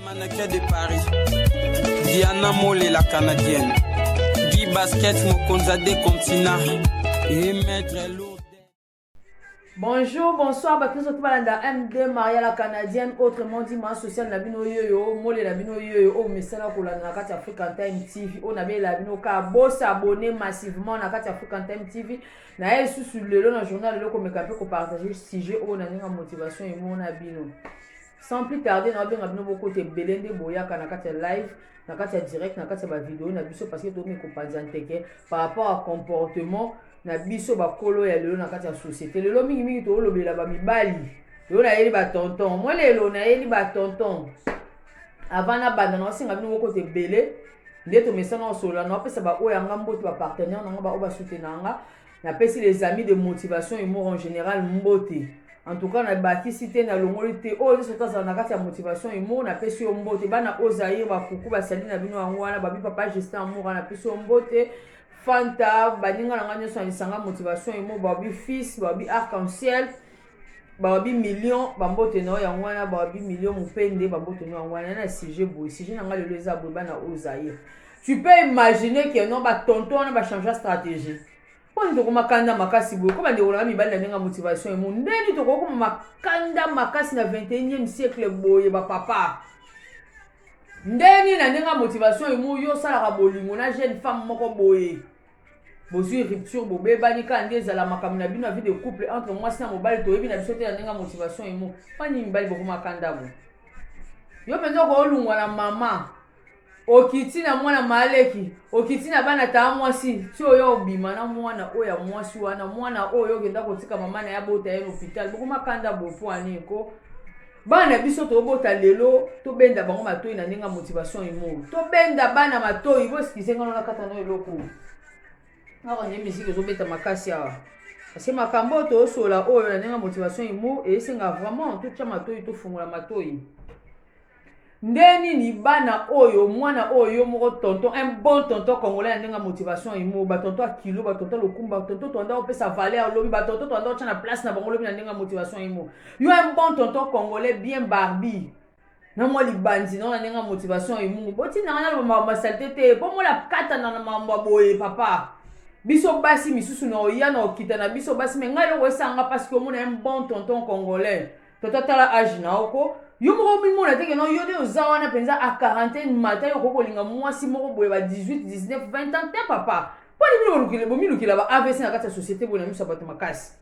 Mannequin de Paris, Diana Mole la Canadienne, Guy Basket Mokonzade Continent et Maître Lourdes. Bonjour, bonsoir, Bakriso Tubalanda, MD Maria la Canadienne, autrement dit, ma social Nabino Yoyo, Mole Nabino Yoyo, au Messala Kolana Nakati African Time TV, au Nabe Labino Ka, beau s'abonner massivement Nakati African Time TV, na elle sous le long dans journal, le comme capé ko partager sujet au Nanga motivation et mon abino. Sans plus tarder, nous avons beaucoup de Belende Boya Kanakata live, Nakata direct, Nakata vidéo, Nabiso parce que tout le monde par rapport à comportement, Nabiso Bakolo et le Nakata société. Le lomi mingi to lobi la bami bali. Le na yeli ba tonton. Moi le lo na yeli ba tonton. Avant na banda na singa bino beaucoup de belé. Ndeto mesana sola na pesa ba oya ngambo to ba partenaire na ba oba soutenir nga. Na pesi les amis de motivation et en général mbote. En tout cas, on a bâti cité na longolité. Oh, c'est ça, on a gâté la motivation et moi on a pêché au mbote. Bana ozaïr, ba coucou, ba saline na bino angwana, babi papa Justin amour, on a pêché au mbote. Fanta, baninga na nganya sur lisanga motivation et moi babi fils, babi arc-en-ciel, babi million, bambote no ya ngwana, babi million mupende, bambote no ngwana na sujet boy. Sujet na ngale leza boy bana ozaïr. Tu peux imaginer que non ba tonton on va changer stratégie. Quand tu as makanda makasi boy, comment dire on a mis bana nga motivation et mon ndeni to ko makanda makasi na 21e siècle boy ba papa. Ndeni na nga motivation et mon yo sala ka bolingo na jeune femme moko boy. Bozui rupture bobé bani kande zala makamna bino vie de couple entre moi et mobile to ebi na biso te na nga motivation et mon pani mbali boko makanda bo. Yo penzo ko olungwa na mama. Okiti na mwana maleki, okiti na bana ta mwasi, ti oyo obima na mwana oya mwasi wana mwana oyo genda kotika mama na ya bota ya hôpital. Boko makanda bo po ani ko. Bana biso to bota lelo to benda bango matoi na ninga motivation imo. To benda bana matoi bo skizenga na kata no eloko. Ngako nye musique zo beta makasi awa. Parce que makambo to sola oyo na ninga motivation imo et senga vraiment to tcha matoi to fungula matoi. Ndeni ni bana oyo mwana oyo moko tonton un bon tonton congolais ndenga motivation imo ba tonton kilo ba tonton lokumba tonton tonda opesa valeur lobi ba tonton tonda tcha na place na bango lobi na ndenga motivation imo yo un bon tonton congolais bien barbi na moi libandi na ndenga motivation imo boti na na ma saleté po mo la kata na mamba boye papa biso basi misusu na oya na okita na biso basi me ngai lo sanga parce que mo na un bon tonton congolais tonton tala âge na oko yo moko mimo na teke no yo de ozawana penza à 40 matin yo koko linga mwasi moko boye ba 18 19 20 ans te papa po ni bilo lukile ba AVC na kati ya société bona miso bato makasi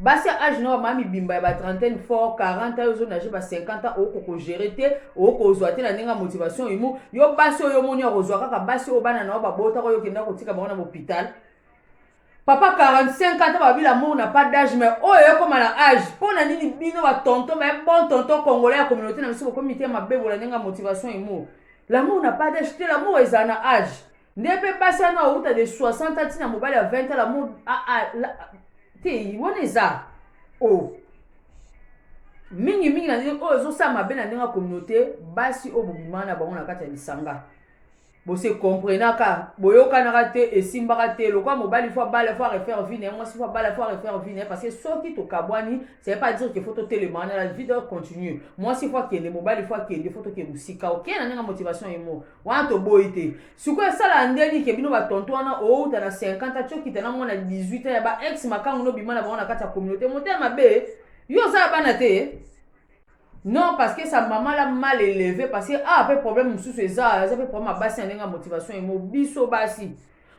basi âge na mami bimba ba 30 fort 40 ans yo na ba 50 ans oko gérer te oko zwa te na ninga motivation imo yo basi yo moni ya kozwa kaka basi o bana na ba bota ko yo kenda ko tika bango na hôpital. Papa 45 ans, babi l'amour n'a pas d'âge, mais oh, comme à l'âge. Pour la nini bino va tonton, mais bon tonton congolais à communauté, dans le comité ma bébé, la motivation et mot. L'amour n'a pas d'âge, l'amour est en âge. Ne peut pas ça na route de 60 ans, na mobile à 20 ans, l'amour t'es on est ça. Oh. Mingi na nini oh zo sa ma bena na communauté, basi o bobima na bango na kati ya lisanga. Bo se comprena ka boyoka na raté et simbaka te lo kwa mobile fois balle fois refaire vie moi si fois balle fois refaire vie parce que ce qui to kabwani c'est pas dire que faut te télémaner la vidéo continue moi si fois que les mobile fois que des photos que musika OK na nga motivation emo wa to boité suko sala ndeni ke bino ba tonto na o ta na 50 ans choki ta na mona 18 ans ya ba ex makango no bimana ba na kata communauté motema be yo za bana te. Non, parce que sa maman l'a mal élevé, parce que après problème sous ça, ça fait problème à basi na motivation et mo biso basi.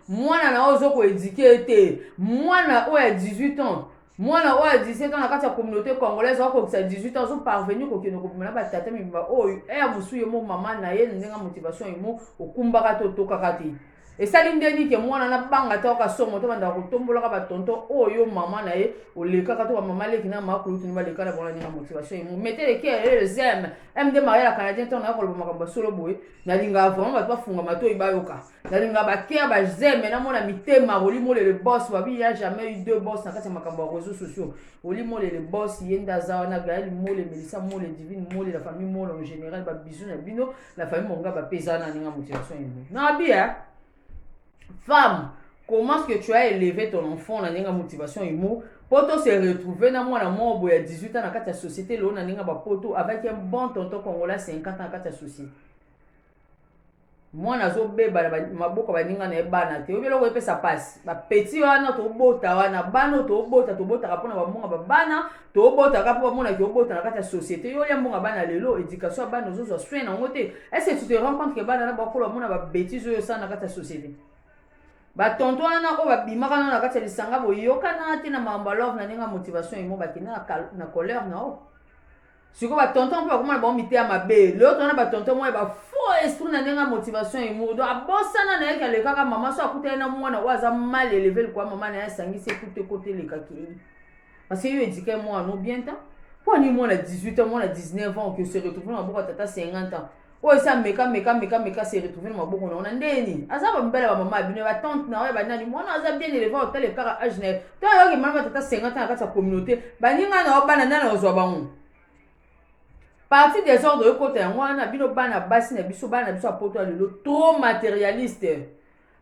Moi na ozo ko éduquer té, moi na o à 18 ans, moi na o à 17 ans na kati ya communauté congolaise ko ça 18 ans so parvenu ko kino ko na ba tata mi ba o e musu yo mo maman na ye ndenga motivation et mo okumbaka to to kakati. Et ça l'indeni que moi na banga ta ka somo to banda ko tombola ka ba tonton oyo maman na ye o le kaka to maman le kina ma ko tuni ba le kala bona ni motivation et mettez les cœurs les aime MD Maria la Canadienne ton na ko lo makamba solo boy na linga vraiment ba to funga mato ibayoka na linga ba cœur ba zeme na mona mitema oli mo le boss wa bi ya jamais eu deux boss na kati makamba réseaux sociaux oli mo le boss yenda za na gaël mo le Melissa mo le divine mo le la famille mo en général ba bisou na bino la famille monga ba pesana ni motivation et na bien. Femme, comment est-ce que tu as élevé ton enfant dans la motivation et mot? poto se retrouver na mwana mobo ya 18 ans na kati ya société lo na ninga ba poto avec un bon tonton congolais 50 ans na kati ya société mwana zo beba maboko baninga na ebana te obelo ko epesa passe ba petit wana to bota wana bano to bota kapona ba monga ba bana to bota ka po mona ki obota na kati ya société yo ya monga bana lelo éducation bana zo zo soin na ngote est-ce que tu te rends compte que bana na ba ko mona ba bêtise yo sana na kati ya société ba tonto wana ko ba bimaka na kati ya lisanga bo yokana te na mamba love na ninga motivation imo ba kina na colère na o siko ba tonton po kuma ba mité ya mabe l'autre na ba tonton mo ba faux esprit na ninga motivation imo do abosana na yeke le kaka mama so akuta na mwana waza mal élevé kwa mama na sangisi écoute côté le kaki parce que yo éduquer moi no bien temps pour ni moi na 18 ans moi na 19 ans que se retrouver na boko tata 50 ans o esa meka se retrouver na boko na ndeni azaba mbele ba mama bino ba tante na we ba nani mwana aza bien élevé au tel kaka âge na to yo ke mama tata 50 ans na kati ya communauté ba ninga na obana na ozwa bango partie des ordres de côté wana bino bana basi na biso bana biso apoto lelo trop matérialiste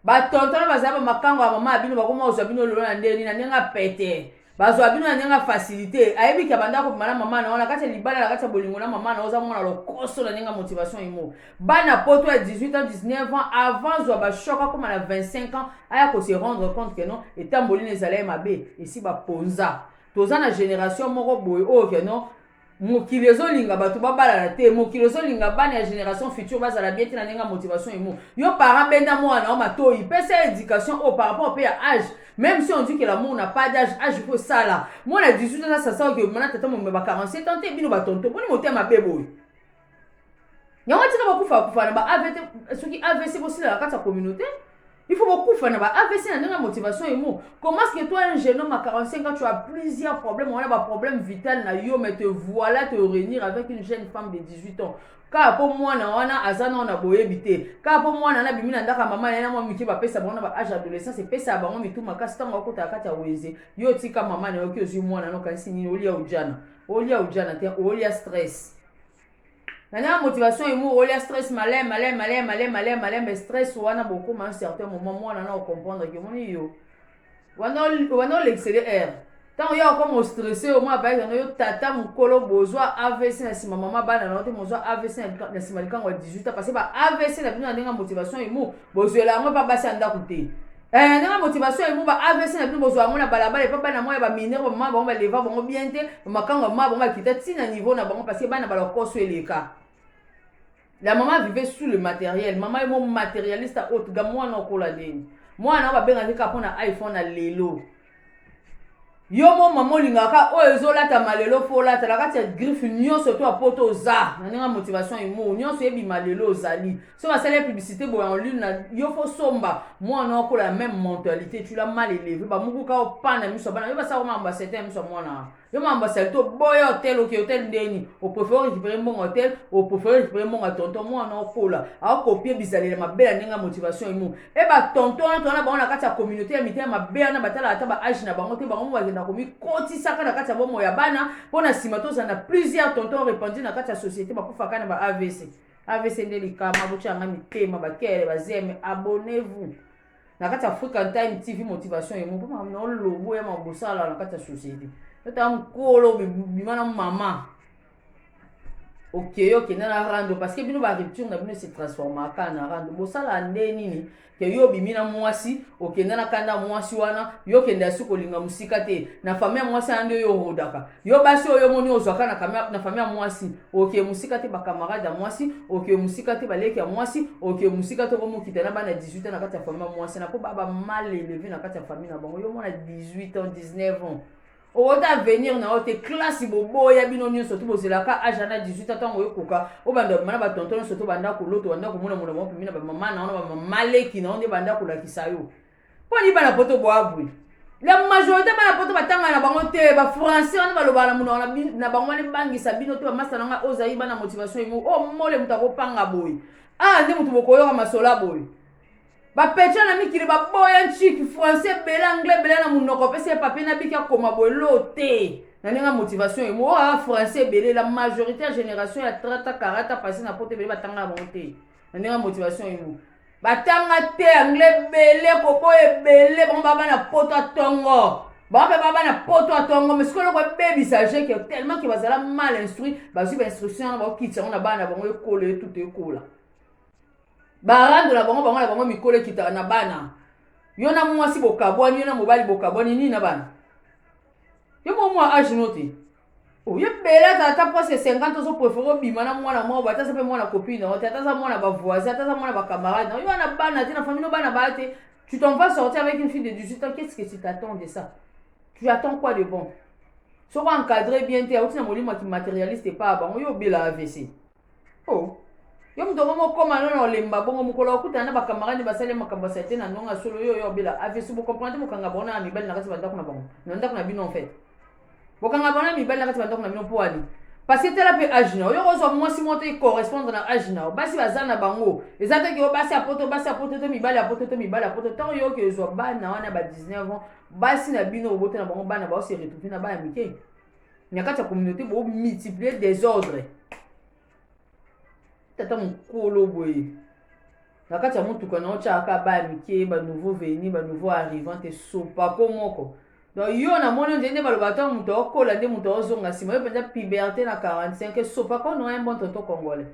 ba tonton bazaba makango ya mama bino bakoma ozwa bino lelo na ndeni na nenga pete bazwa bino na nenga facilité ayebi ka banda ko mama mama na wana kati libala na kati bolingo na mama na oza mona lokoso na nenga motivation imo bana poto ya 18 ans 19 ans avant zwa ba choka comme na 25 ans aya ko se rendre compte que non etamboli les allées mabe ici ba ponza toza na génération moko boy o que non mokili ezolinga bato babalana te mokili ezolinga bana ya génération future bazala bien te na ndenge motivation emo yo parent benda mwana o matoi pesa éducation au par rapport au âge même si on dit que l'amour n'a pas d'âge âge faut ça là moi na 18 ans ça sent que maintenant tata mo ba 47 ans te bino batonto boni motema bebo yango tika bakufa na ba AVC soki AVC bosi la kati ya communauté il faut beaucoup faire na ba AVC na ndenge motivation emo comment est-ce que toi un jeune homme à 45 ans tu as plusieurs problèmes on a ba problème vital na yo mais te voilà te réunir avec une jeune femme de 18 ans ka po mwana wana azana ona boyebite ka po mwana na bimina ndaka mama na mwa miki ba pesa bona ba âge adolescence et pesa bango mituma kasi tango ko ta kati ya weze yo tika mama na yo ki ozi mwana no kasi ni olia ujana te olia stress. La motivation est mou, il y a stress, malin, mais stress, ou on a beaucoup, mais à un certain moment, moi, on a comprendre que mon yo. On a l'excellent. Tant il y a comme stressé, au moins, avec un tata, mon colo, besoin, AVC, si ma maman, bah, n'a pas besoin, AVC, si ma likan, 18 ans, parce que AVC, la motivation est mou, besoin, là, moi, pas passer en d'accouter. La motivation est mou, AVC, n'a plus besoin, moi, la balaba, et papa, n'a moi, va miner, maman, bon, va lever, bon, bien, ma kanga, bon, va quitter, si, na niveau, n'a bon, parce que, bah, n'a pas le corps sur les cas. La maman vivait sous le matériel. Maman est mon matérialiste à haute gamme. Moi, non, moi, on va bien avec un iPhone à l'élo. Yo mo maman lingaka o ezola ta malelo fola ta la kati griffe nyo surtout à poto za na motivation imo nyo so ebi malelo zali so va faire publicité bo en ligne na yo fo somba moi on a la même mentalité tu l'as mal élevé ba muku ka o pana miso bana yo ba sa ko mamba c'était miso mwana yo mamba c'est to boy hôtel ok hôtel ndeni au préfère récupérer mon hôtel au préfère récupérer mon tonton moi on a kola a copier bizali ma belle ninga motivation imo e ba tonton to na ba on a kati communauté ya mité ma belle na batala ata ba âge na bango te bango ba na komi koti saka na kati ya bomo ya bana pona simato za na plusieurs tontons répandus na kati ya société ba kufa kana ba AVC ndeli kama bochanga mitema ba kere ba zeme abonnez-vous na kati ya African Time TV motivation imo pona na lobo ya mabosala na kati ya société ta mkolo bimana mama ok na rando parce que bino ba rupture na bino se transforma kana rando bosala ndeni ni ke yo bimina mwasi ok na kanda mwasi wana yo kenda su kolinga musika te na famille mwasi ande yo rodaka yo basi yo moni ozwaka na famille mwasi ok musika te ba camarade ya mwasi ok musika te baleki ya mwasi ok musika te komo kitana bana 18 ans na kati ya famille mwasi na ko baba mal élevé na kati ya famille na bango yo mona 18 ans 19 ans o ta venir na o te classe bobo ya bino nyo surtout bozelaka âge na 18 ans tango yokoka o banda mana ba tonton surtout banda ko loto banda ko mona mona mo pimina ba mama na ona ba maleki na onde banda ko la kisayo poni bana poto bo abui la majorité bana poto batanga na bango te ba français ona ba lobala mona na bango ne bangisa bino to master nga ozayi bana motivation imo o mole mutako panga boy nde mutu bokoyoka masola boy ba pecha na mikiri ba boya chiki français bel anglais bel na munoko pese papier na bika koma bolo te na ninga motivation emo français bel la majorité de génération ya 30 40 passé na pote bel batanga monter na ninga motivation emo batanga te anglais bel ko boye bel bon baba na poto tongo Bah na poto atongo mais ce que le baby sage que tellement que bazala mal instruit ba si ba instruction ba kitsa on a bana bango ekole tout ekola barando la bango mikole kita na bana yona mwasi bokabwani yona mobali bokabwani ni na bana yo mwa age noté o ye bela tata presque 50 ans préféré bima na mwana mwa ba tata pe mwana copine o tata za mwana ba voisin tata mwana ba camarade yo na bana tina famille no bana ba te tu t'en vas sortir avec une fille de 18 ans qu'est-ce que tu t'attends de ça tu attends quoi de bon so ko encadrer bien te outina molimo qui matérialiste pas ba yo bela AVC oh yo mdogo moko manona olemba bongo mukolo okuta na ba camarade basale makamba sete na nonga solo yo bela AVC vous comprenez mokanga bona na mibali na kati bandako na bango na ndako na bino en fait bokanga bona mibali na kati bandako na bino po ali parce que tela pe age na yo ozo mwasi moto correspondre na age na basi bazana bango ezata ki basi apoto to mibali apoto tant yo ke zo bana wana ba 19 ans basi na bino obote na bango bana ba se retrouver na ba mike nyakati ya communauté bo multiplier désordre tata mukolo boye nakati ya mutuka na ochaka ba mike ba nouveau venu ba nouveau arrivant te sopa ko moko donc yo na moni ndende balobata muto okola nde muto ozonga sima yo penza puberté na 45 sopa ko no un bon tonton congolais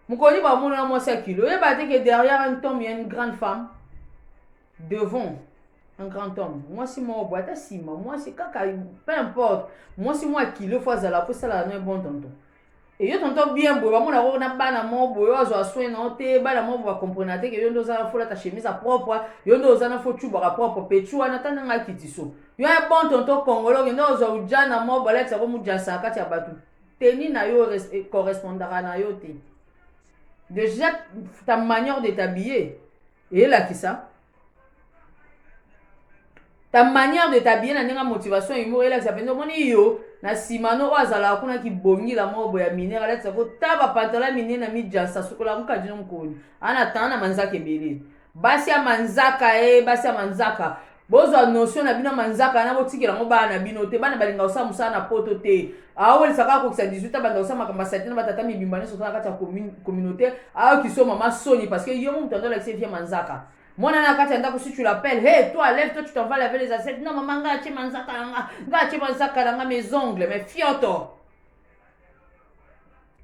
mukoni ba moni na mwasi kilo ye ba te que derrière un homme il y a une grande femme devant un grand homme mwasi mo boita sima mwasi kaka peu importe mwasi mo kilo fois za la pour ça là no un bon tonton et yo tonton bien boy ba mona ko na bana mo boy ozo soin na te bana mo ba comprendre te que yo ndo za fola ta chemise à propre yo ndo za na fo chuba à propre pechu na tanda nga kitiso yo un bon tonton congolais ndo ozo ujana mo bolet sa ko mu jasa kati ya batu teni na yo correspondra na yo te déjà ta manière de t'habiller et là qui ça ta manière de t'habiller na nga motivation imo ela ça pendo moni yo na simano azala kuna ki bongi la mobo ya minera letsa ko taba pantalon minena mi jasa sukola ko kadino mkoni ana tana manzaka ebele basi ya manzaka bozo notion na bino manzaka na botikela mo bana bino te bana balinga osa musana poto te aweli saka ko 18 banda osa makamba satena batata mi bimbane so kata communauté ayo kiso mama soni parce que yo mo mtondo la vie manzaka mona na kati ndako si tu l'appelles hey toi lève-toi tu t'en vas laver les assiettes non maman ngache manzaka nga mes ongles mes fioto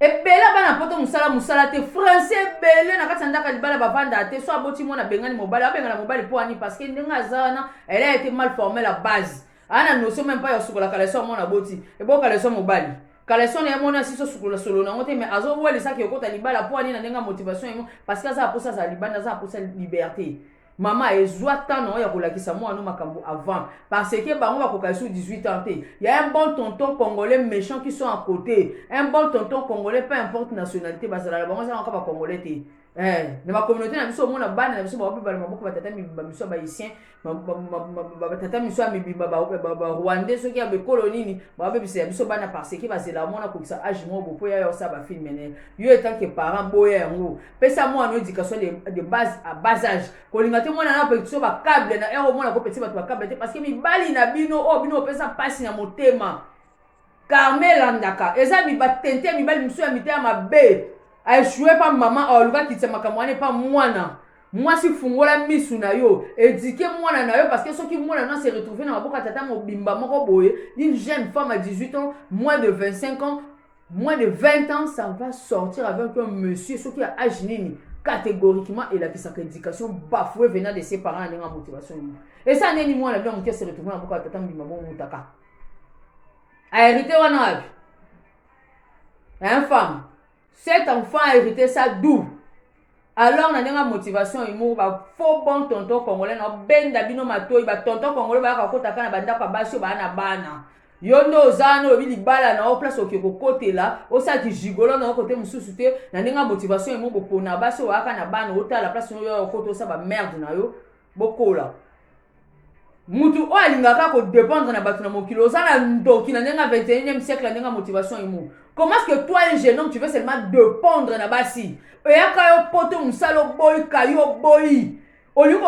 e bela bana poto musala te français belé na kati ndaka libala bavanda te so aboti mona bengani mobali po ani parce que ndenga zana elle a été mal formée la base ana notion même pas ya sukola kala so mona boti e boka le so mobali kaleson ya mona siso sukola solo na ngote mais azo wele saki okota libala po ani na ndenga motivation emo parce que ça posa za libanda ça posa liberté mama ezwa tano ya kolakisa mo anu makambo avant parce que bango bakoka sur 18 ans te il y a un bon tonton congolais méchant qui sont à côté un bon tonton congolais peu importe nationalité basala bango ça encore ba congolais te na ba communauté na biso mona bana na biso ba bibala maboko batata mi biso ba haïtien batata miso mi bimba ba rwandais ceux qui a be colonie ba bebisa biso bana parce que basela mona ko ça age mo bo ya yo ça ba film mene yo étant que parent boya ngo pesa mo anu éducation de base à bas âge ko linga te mona na pe so ba câble na ero mona ko petit ba câble te parce que mi bali na bino bino pesa passe na motema Carmel andaka eza mi batente mi bali miso ya mite ya mabe a échoué par maman oluka kitema kamwane pa mwana mwasi fungola misu na yo éduquer mwana na yo parce que soki mwana na se retrouver na maboka tata mobimba moko boye une jeune femme à 18 ans moins de 25 ans moins de 20 ans ça va sortir avec un monsieur soki a âge nini catégoriquement et la éducation bafouée venant de ses parents en motivation et ça neni mwana bien on se retrouver na maboka tata mobimba mutaka a hérité wana un femme. Cet enfant a hérité ça d'où? Alors, on a une motivation, il m'a dit, faux bon tonton congolais, ben dabino mato, ba tonton congolais, ba kota kana banda pa basio ba na bana. Yondo ozano bi libala na o place okeko kote la, o sa ki gigolo na côté mususu te, na ndinga motivation il m'a pona basio wa kana bana ota la place yo koto sa ba merde na yo, bokola. Mutu o alingaka ko dépendre na batu na mokilo ozana ndoki na ndinga 21e siècle na ndinga motivation il. Comment est-ce que toi, un jeune homme, tu veux seulement dépendre na basi? Et aka yo poto musalo boy kayo boy. Au lieu que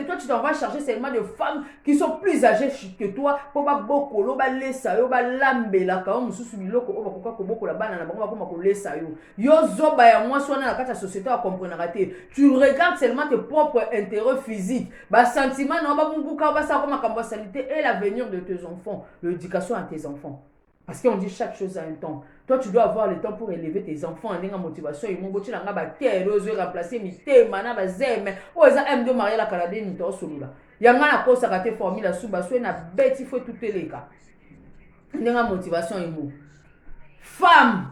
toi, tu t'en vas chercher seulement des femmes qui sont plus âgées que toi pour pas beaucoup, ba lesa yo ba lambela ka mususu biloko o bakoka ko boko la bana na bango ba ko lesa yo. Yo zoba ya moi sona na kata société à comprendre raté. Tu regardes seulement tes propres intérêts physiques, ba sentiment na ba bunguka ba sa ko makambo sanité et l'avenir de tes enfants, l'éducation à tes enfants. Parce qu'on dit chaque chose a un temps. Toi, tu dois avoir le temps pour élever tes enfants en ayant motivation. Ils m'ont dit que tu as remplacé mes thèmes, ma zème. Oh, ils ont M2 marié la Canadienne, ils t'ont solula. Il y a un cause à rater formule la sous basso, il y a bête, il faut tout les cas. Il y a motivation, ils m'ont. Femme,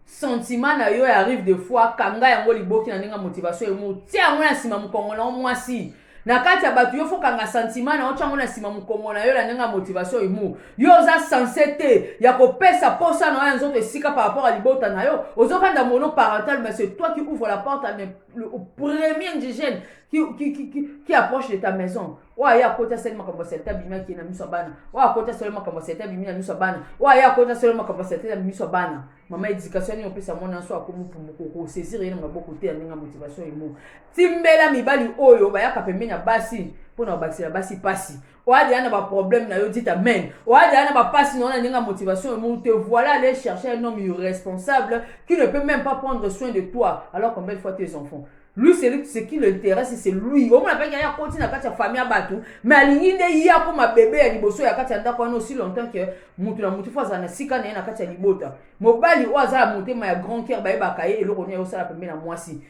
sentiment na yo arrive des fois, kanga yango liboki na ninga motivation, ils m'ont. Tiens, moi, si ma moukongola, moi si. Na kati ya batu yo fokanga sentiment na ocha ngona sima mukongo na yo la nenga motivation imu yo za sensé te ya kopesa posa na yo nzoto esika par rapport à libota na yo ozokanda monoparental mais c'est toi qui ouvre la porte au premier indigène qui approche de ta maison. Wa ya kota seulement comme cette bimia qui na miso bana. Wa kota seulement comme cette bimia miso bana. Wa ya kota seulement comme cette miso bana. Maman éducation ni opesa mona so akomu pour saisir na beaucoup te na motivation imu. Timbela mibali oyo ba ya kapemenya basi pona bakisela basi pasi. Oadi ana ba problème na yo dit amen. Oadi ana ba pasi na ninga motivation imu te voilà aller chercher un homme irresponsable qui ne peut même pas prendre soin de toi alors combien de fois tes enfants. Lui, c'est ce qui l'intéresse, c'est lui. Au moins, il y a continué à la famille à battre. Mais il y a comme un bébé à Liboso, il y a aussi longtemps que Moutou fois ça n'a si qu'à n'a qu'à Libota. Mobali, ou à monter, mais il y a grand cœur, bah, et le rogné au salaire, mais la moisi.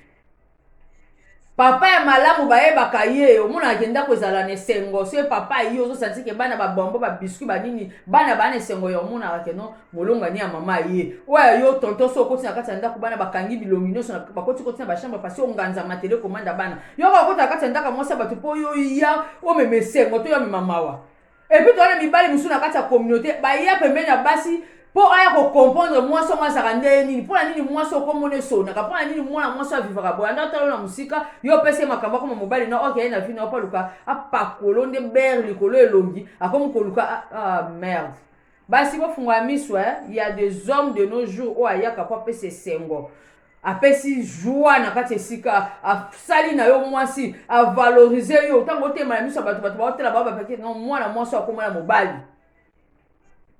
Papa ya malamu baye bakaye omona agenda kozala ne sengo so papa yi ozo santi ke bana ba bombo ba biscuit ba nini bana bana sengo yo omona akeno molonga ni ya mama ye oya yo tonton so koti na kati ndako bana bakangi bilomino so ba koti na ba chambre parce onganza matele komanda bana yo ko koti na kati ndaka mosa batu po yo ya o meme sengo to yo mamawa et puis to na mibali musu na kati ya communauté ba ya pembeni ya basi pour comprendre moi so mazaka ndeni pour nini moi so komone so na pour nini moi so vivra bo anda talo na musika yo pese makamba comme mobile na OK na fina pa luka apa kolonde ber likolo elongi akomo koluka merde basi bo fungwa miso il y a des hommes de nos jours o aya kapapa pese sengo apesi joie na kati sika a sali na yo mwasi a valoriser yo tango tema na miso batu ba hotela ba peke non moi na moi so akomona mobile.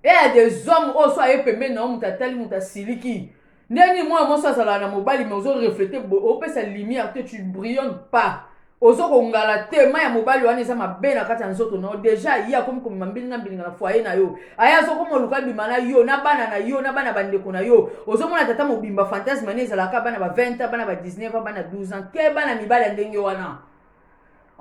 Et il y a des hommes qui sont épemés, non, qui sont siliki. Neni moi, moi, ça, na mobile, mais ils ont reflété, on peut sa lumière, tu brillannes pas. Ozo kongala te ma ya mobile wana eza mabe na kati ya nzoto no déjà il y a comme mambili na foyer na yo aya zo comme luka bimana yo na bana bandeko na yo ozo mona tata mobimba fantasme ne ezala ka bana ba 20 bana ba 19 bana 12 ans ke bana mibala ndenge wana.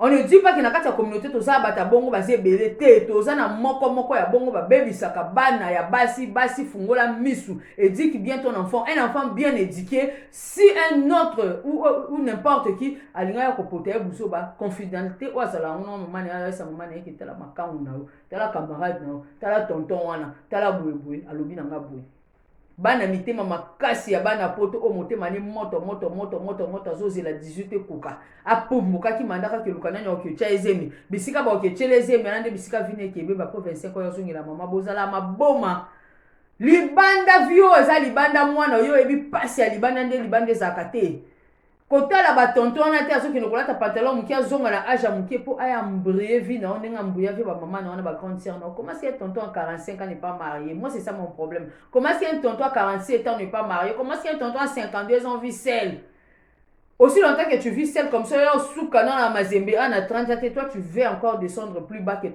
On ne dit pas que dans la communauté tout ça bata bongo basé belé té tout ça na moko ya bongo ba baby saka bana ya basi fungola misu et dit que bien ton enfant un enfant bien éduqué si un autre ou n'importe qui alinga ya ko poter buso ba confidentialité ou ça la on maman ya sa maman ya ki tala makangu na yo tala camarade na yo tala tonton wana tala boué alobi na nga boué bana mitema makasi ya bana poto o motema ni moto zozela 18 kuka apumuka ki mandaka ke lukana nyo ke chaezemi bisika ba ke chelezemi ande bisika vine ke beba po 25 ko yozongela mama bozala maboma libanda vio za libanda mwana yo ebi pasi ya libanda nde libanda zakate kotala ba tonton na te asoki nokolata pantalon mukia zonga na âge mukie po aya mbriller vie na onenga mbuya vie ba maman na ba grande sœur non comment si un tonton à 45 ans n'est pas marié moi c'est ça mon problème comment si un tonton à 47 ans n'est pas marié comment si un tonton à 52 ans vit seul aussi longtemps que tu vis seul comme ça là sous canon à Mazembe à 30 ans toi tu veux encore descendre plus bas que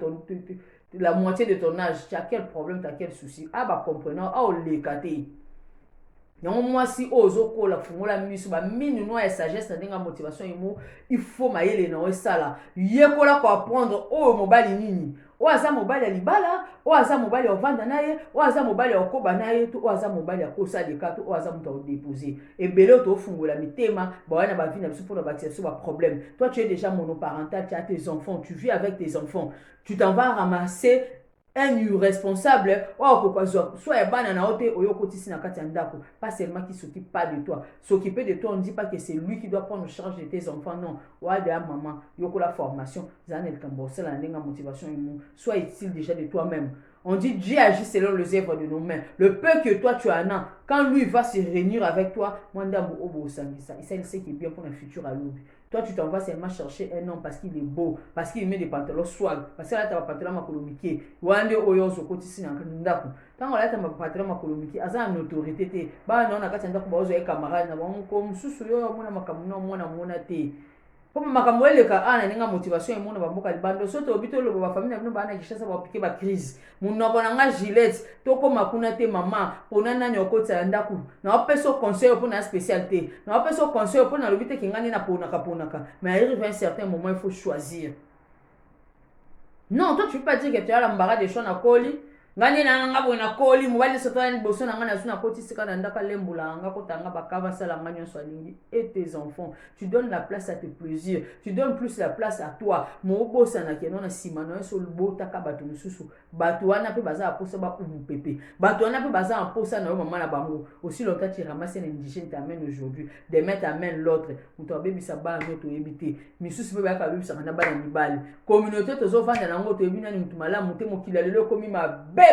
la moitié de ton âge tu as quel problème tu as quel souci ah bah comprenant ah le kate. Non moi si ozo ko la fungola misu ba minu no ya sagesse na denga motivation imo il faut maïle na osala yekola ko apprendre o mobali nini o aza mobali ya libala o aza mobali ya vanda naye o aza mobali ya koba naye to o aza mobali ya kosa de kato o aza muta o déposer et belo to fungola mitema ba wana ba vie na biso pour ba tia ba problème toi tu es déjà monoparental tu as tes enfants tu vis avec tes enfants tu t'en vas ramasser un irresponsable, oh pourquoi soit bana na ote oyokotisi na kati ndako, pas seulement qui s'occupe pas de toi. S'occuper de toi, on ne dit pas que c'est lui qui doit prendre charge de tes enfants, non. Ouais, de maman, yoko la formation, zanel kambo, c'est la motivation, soit est-il déjà de toi-même. On dit Dieu agit selon les œuvres de nos mains. Le peu que toi tu en as, quand lui va se réunir avec toi, il sait qu'il est bien pour un futur à l'autre. Toi, tu t'en vas seulement chercher un homme parce qu'il est beau, parce qu'il met des pantalons swag, parce qu'il a des pantalons makolomiki. Wande oyo sokoti sina ndako. Tant on a des pantalons makolomiki, asa une autorité. Bah non, on a quand ndako ba ozo e camarade na ba comme susu yo mona makamuna mona te. Comme makambo eleka ana ninga motivation emona bamboka libando soto obito lo ba famille na bino bana kishasa ba piquer ba crise munoko na nga Gillette to ko makuna te mama pona nani okotsa ndaku na opeso conseil pour na spécialité na opeso conseil pour na lobite kingani na ponaka mais il arrive à un certain moment il faut choisir. Non, toi tu peux pas dire que tu as l'embarras des choses na koli ngani na nga bona koli mobali soto ya boso na nga na suna koti sika na ndaka lembula nga kotanga bakava sala nga nyonso alingi et tes enfants tu donnes la place à tes plaisirs tu donnes plus la place à toi mo bosa na keno na sima no so lobota ka bato mususu bato wana pe baza aposa ba pepe bato wana pe baza aposa na maman na bango aussi longtemps tu ramasses un indigène t'amène aujourd'hui demain t'amène l'autre muto abebisa ba noto ebité misusu pe ba ka bebisa na ba na mibali communauté tozo vanda na ngoto ebina ni mutu malamu te mokila lelo komi mabe.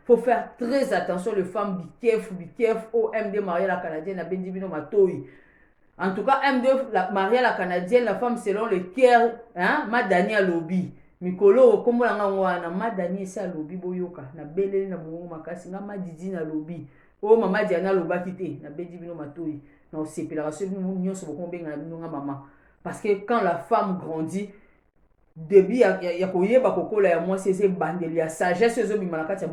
Faut faire très attention les femmes BKF au MD Maria la Canadienne à Bendibino Matoi. En tout cas, MD Maria la Canadienne, la femme selon le cœur, hein, Madani à lobby. Mikolo, comme on a Madani c'est à lobby boyoka, na belé na mongo makasi, na madidi na lobby. Oh maman Diana loba kité, na Bendibino Matoi. Non, c'est pélaration, nous sommes beaucoup bien na maman. Parce que quand la femme grandit, début ya koyeba kokola ya mwasi ese bandeli ya sagesse ezo bimana kati ya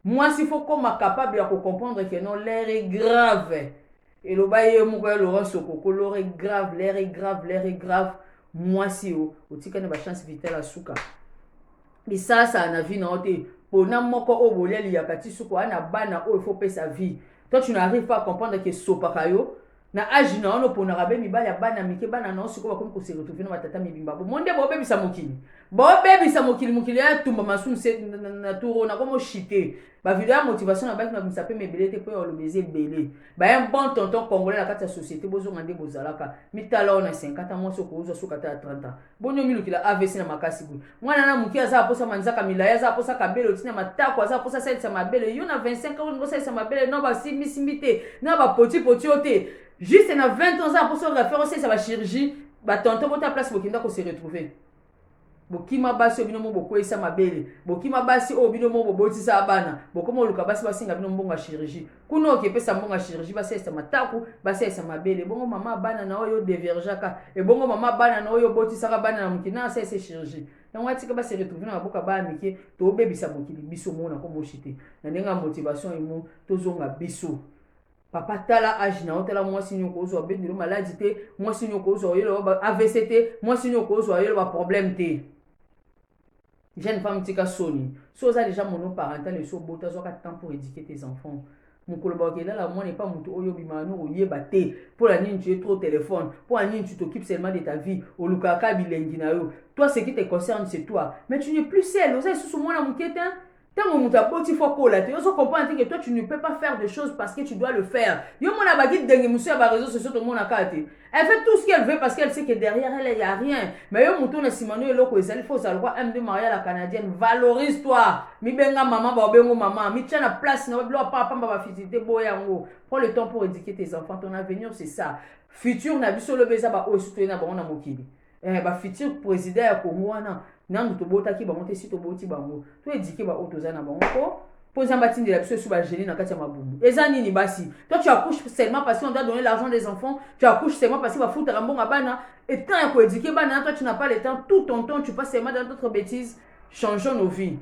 mwasi faut comme capable ya comprendre que non l'air est grave et le baye moko ya Laurent Sokoko l'air est grave mwasi otika na ba chance vitale asuka mais ça na vie na ote pona moko oboleli ya kati suko ana bana il faut payer sa vie. Toi tu n'arrives pas à comprendre que sopakayo na âge na ono pona rabe mibali ya bana mike bana na osiko bakomi ko se retrouver na batata mibimba bo monde bo bebisa mokili ya tumba masu na turo na komo chité ba video ya motivation na baki na bimisa pe mebelete pe o lobeze belé ba un bon tonton congolais la kati ya société bozo ngande bozalaka mitala ona 50 ans moso ko uzo suka ta 30 ans bonyo milukila AVC na makasi bu mwana na muki aza aposa manzaka milaya aza aposa kabelo otina matako aza aposa sa mabele yo na 25 ans ngo sa mabele no ba simite na ba poti ote. Juste na 20 ans pour se refaire aussi ça va chirurgie ba tonton bota place bokinda ko se retrouver bokima basi obino mo boko esa mabele bokima basi obino mo bobotisa bana bokomo luka basi basinga bino mbonga chirurgie kuno ke pesa mbonga chirurgie basi esa mataku basi esa mabele bongo mama bana na oyo divergaka e bongo mama bana na oyo botisa ka bana na mukina sa esa chirurgie na ngati ka basi retrouver na boka ba mike to bebisa mokili biso mona ko mochite na ndenga motivation imo tozonga biso. Papa tala âge na otela mwasi nyoko ozo bendiro maladie te mwasi nyoko ozo yelo ba AVC te mwasi nyoko ozo yelo ba problème te. Jeune femme tika soni so za déjà monoparental et so bota zo ka temps pour éduquer tes enfants. Mon koloba ke la moi n'est pas mutu oyo bimano oyeba te pour la nini tu es trop téléphone pour la nini tu t'occupes seulement de ta vie au lukaka bilengi na yo. Toi ce qui te concerne c'est toi mais tu n'es plus seul oza sous moi na muketa. Tant que tu as beau faut coller, tu comprends que toi tu ne peux pas faire des choses parce que tu dois le faire. Yo mon abagi dengue monsieur ba réseaux sociaux tout le monde a kati. Elle fait tout ce qu'elle veut parce qu'elle sait que derrière elle il y a rien. Mais yo mouton na simano eloko ezali faut ça le roi MD Maria la Canadienne valorise-toi. Mi benga maman ba bengo maman, mi tia na place na blo papa ba fitité boyango. Prends le temps pour éduquer tes enfants, ton avenir c'est ça. Futur na biso le beza ba o soutenir na ba na mokili. Ba futur président ya Congo wana nangu to bota ki bango te si to boti bango to éduquer ba otoza na bango ko poser batine de la biso sur ba génie na kati ya mabumu ezani ni basi toi tu accouches seulement parce qu'on doit donner l'argent des enfants tu accouches seulement parce qu'il va foutre un bon bana et tant ya ko éduquer bana toi tu n'as pas le temps tout ton temps tu passes seulement dans d'autres bêtises changeons nos vies.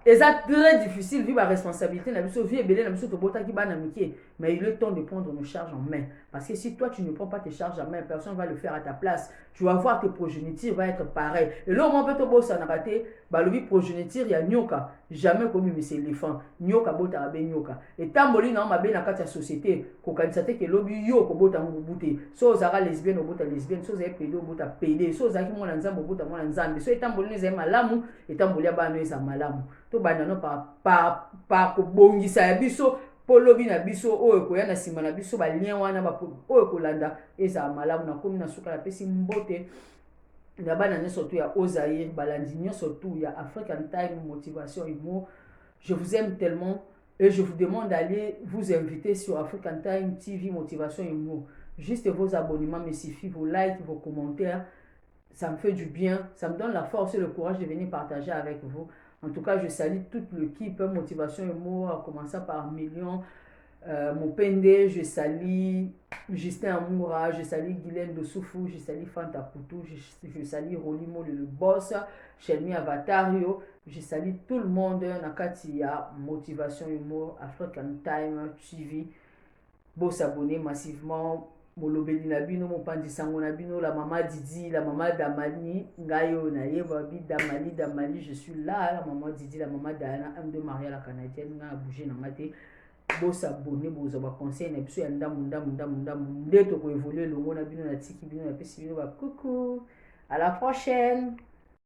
Et ça très difficile vivre la responsabilité na biso vie ebele na biso to bota ki bana mike mais il est temps de prendre nos charges en main parce que si toi tu ne prends pas tes charges en main personne va le faire à ta place. Tu vas voir tes progénitures va être pareil et là on peut te bosser na raté ba lobi progéniture ya nyoka jamais comme monsieur éléphant nyoka bota rabe nyoka et tamboli na mabe na kati ya société ko kanisa te ke lobi yo ko bota ngubute so zara lesbienne bota lesbienne so za pédé bota pédé so za ki mwana nzambo bota mwana nzambe so etamboli ne za malamu etamboli abana eza malamu to bana no pa ko bongisa ya biso polobi na biso oyo koya na sima na biso ba lien wana ba oyo kolanda eza malamu na komi na suka la pesi mbote Là-bas, surtout, il y a Ozaïr, Balandinho, surtout, il y a African Time, Motivation Humour. Je vous aime tellement et je vous demande d'aller vous inviter sur African Time TV, Motivation Humour. Juste vos abonnements me suffit, vos likes, vos commentaires. Ça me fait du bien, ça me donne la force et le courage de venir partager avec vous. En tout cas, je salue toute l'équipe Motivation Humour, en commençant par Million, mon Pende, je salue Justin Amoura, je salue Guylaine de Soufou, je salue Fanta Poutou, je salue Rolimo le boss, Shelmi Avatario, je salue tout le monde. Nakatia, Motivation Humour, African Time TV. Beau s'abonner massivement. Molobeli Nabino, Mopandi Sango Nabino, la maman Didi, la maman Damani, Ngayo Naye, Babi, Damali, je suis là, la maman Didi, la maman Dana, M2 Maria la Canadienne, nga bougé na mate. Beau s'abonner, beau zaba conseil, na biso ya ndamu, ndeto ko évoluer longo na bino na tiki bino na pesi bino ba coucou. À la prochaine.